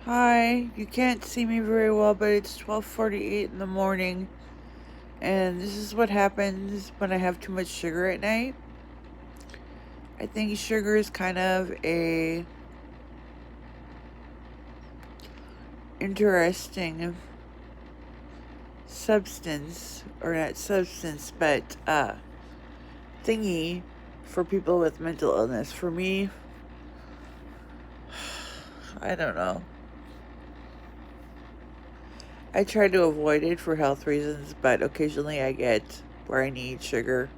Hi, you can't see me very well, but it's 12:48 in the morning, and this is what happens when I have too much sugar at night. I think sugar is kind of a interesting substance, or not substance, but thingy for people with mental illness. For me, I don't know. I try to avoid it for health reasons, but occasionally I get where I need sugar.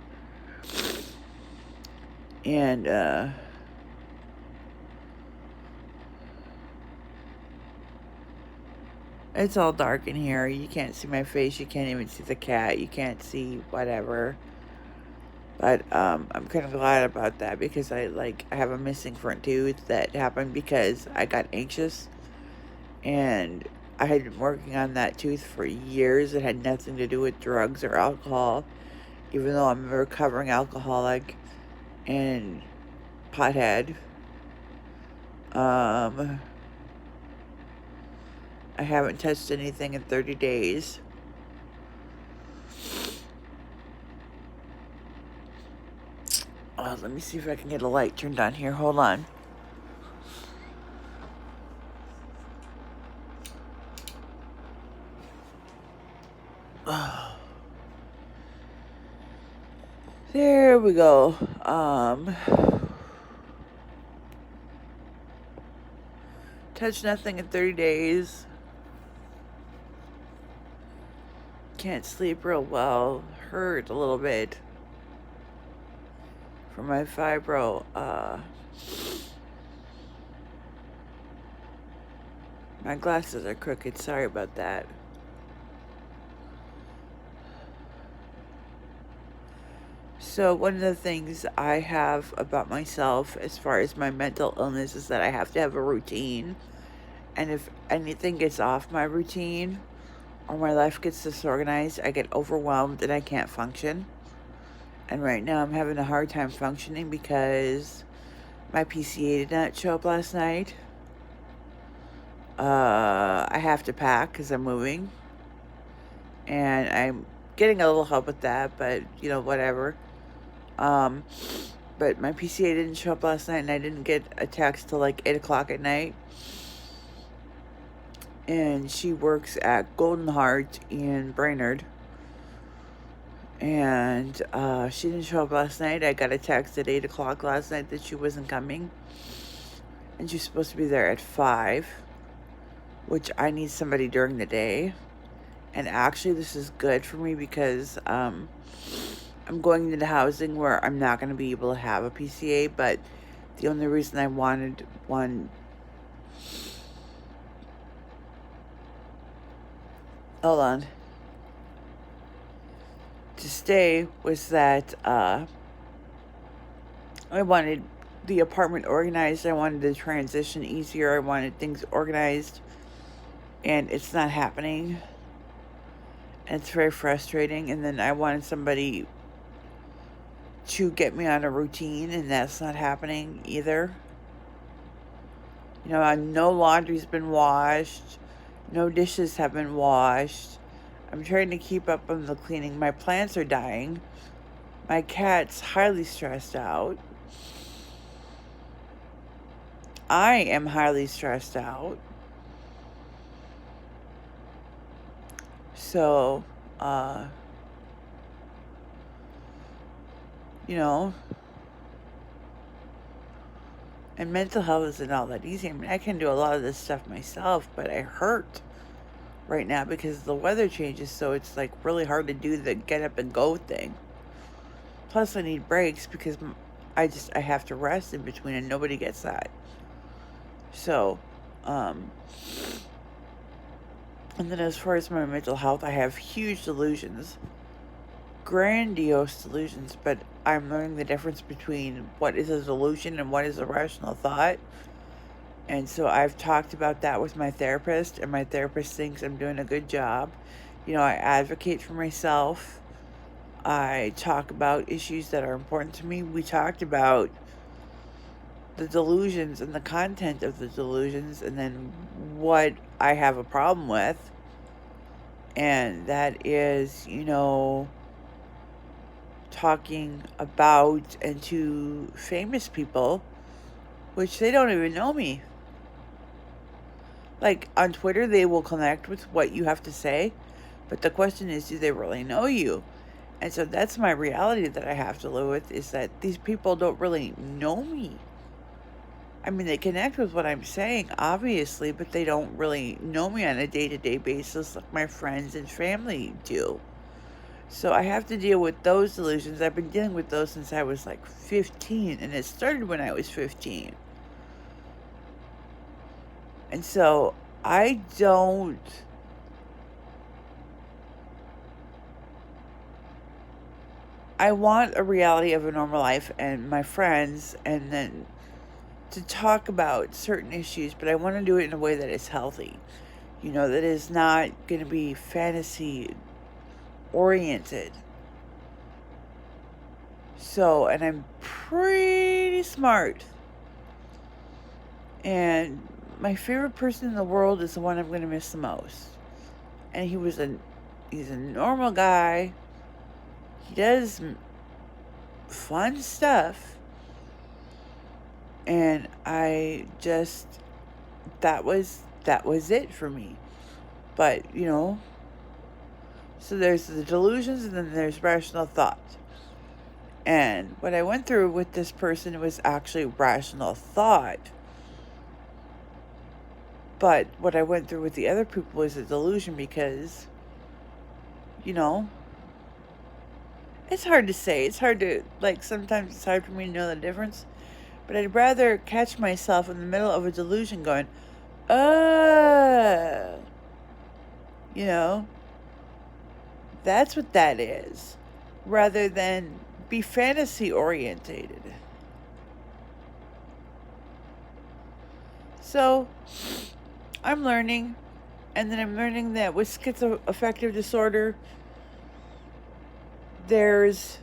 And it's all dark in here. You can't see my face. You can't even see the cat. You can't see whatever. But I'm kind of glad about that because I have a missing front tooth that happened because I got anxious, and I had been working on that tooth for years. It had nothing to do with drugs or alcohol, even though I'm a recovering alcoholic and pothead. I haven't touched anything in 30 days. Let me see if I can get a light turned on here. Hold on. There we go. Touched nothing in 30 days. Can't sleep real well. Hurt a little bit from my fibro. My glasses are crooked. Sorry about that. So one of the things I have about myself as far as my mental illness is that I have to have a routine. And if anything gets off my routine or my life gets disorganized, I get overwhelmed and I can't function. And right now I'm having a hard time functioning because my PCA did not show up last night. I have to pack because I'm moving. And I'm getting a little help with that, but, whatever. But my PCA didn't show up last night, and I didn't get a text till like 8 o'clock at night. And she works at Golden Heart in Brainerd. And she didn't show up last night. I got a text at 8 o'clock last night that she wasn't coming. And she's supposed to be there at 5, which I need somebody during the day. And actually, this is good for me because I'm going into housing where I'm not going to be able to have a PCA, but the only reason I wanted one... Hold on. To stay was that I wanted the apartment organized. I wanted the transition easier. I wanted things organized. And it's not happening. And it's very frustrating. And then I wanted somebody to get me on a routine, and that's not happening either. No laundry's been washed. No dishes have been washed. I'm trying to keep up on the cleaning. My plants are dying. My cat's highly stressed out. I am highly stressed out. So, and mental health isn't all that easy. I mean, I can do a lot of this stuff myself, but I hurt right now because the weather changes, so it's like really hard to do the get up and go thing. Plus, I need breaks because I have to rest in between, and nobody gets that. So, and then as far as my mental health, I have huge delusions. Grandiose delusions, but I'm learning the difference between what is a delusion and what is a rational thought. And so I've talked about that with my therapist, and my therapist thinks I'm doing a good job. I advocate for myself. I talk about issues that are important to me. We talked about the delusions and the content of the delusions, and then what I have a problem with. And that is, talking about and to famous people, which they don't even know me. Like on Twitter, they will connect with what you have to say, but the question is, do they really know you? And so that's my reality that I have to live with, is that these people don't really know me. I mean, they connect with what I'm saying, obviously, but they don't really know me on a day-to-day basis like my friends and family do. So I have to deal with those delusions. I've been dealing with those since I was like 15, and it started when I was 15. And so I want a reality of a normal life and my friends, and then to talk about certain issues, but I want to do it in a way that is healthy. That is not going to be fantasy oriented. So, and I'm pretty smart. And my favorite person in the world is the one I'm going to miss the most. And he's a normal guy. He does fun stuff. And I just, that was it for me. But, so there's the delusions and then there's rational thought. And what I went through with this person was actually rational thought. But what I went through with the other people was a delusion because, it's hard to say. It's hard to, sometimes it's hard for me to know the difference. But I'd rather catch myself in the middle of a delusion going, that's what that is, rather than be fantasy orientated. So I'm learning, and then I'm learning that with schizoaffective disorder, there's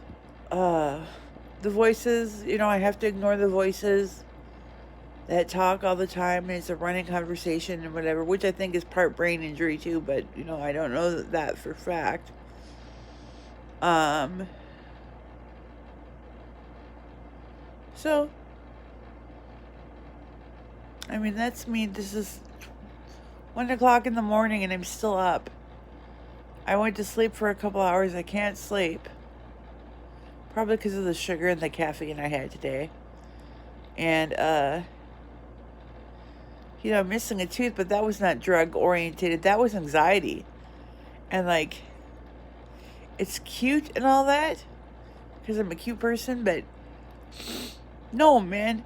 the voices, I have to ignore the voices that talk all the time, and it's a running conversation and whatever, which I think is part brain injury too, but, I don't know that for fact. So, I mean, that's me. This is 1 o'clock in the morning and I'm still up. I went to sleep for a couple hours. I can't sleep. Probably because of the sugar and the caffeine I had today. And, I'm missing a tooth, but that was not drug orientated. That was anxiety. And it's cute and all that, because I'm a cute person, but no, man.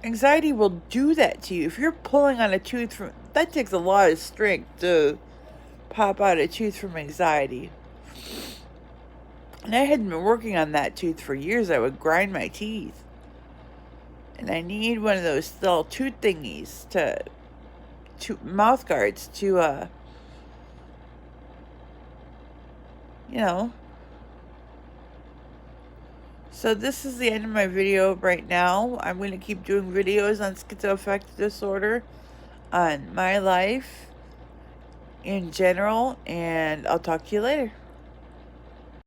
Anxiety will do that to you. If you're pulling on a tooth that takes a lot of strength to pop out a tooth from anxiety. And I hadn't been working on that tooth for years. I would grind my teeth. And I need one of those little tooth thingies to mouth guards to, So this is the end of my video right now. I'm going to keep doing videos on schizoaffective disorder, on my life in general, and I'll talk to you later.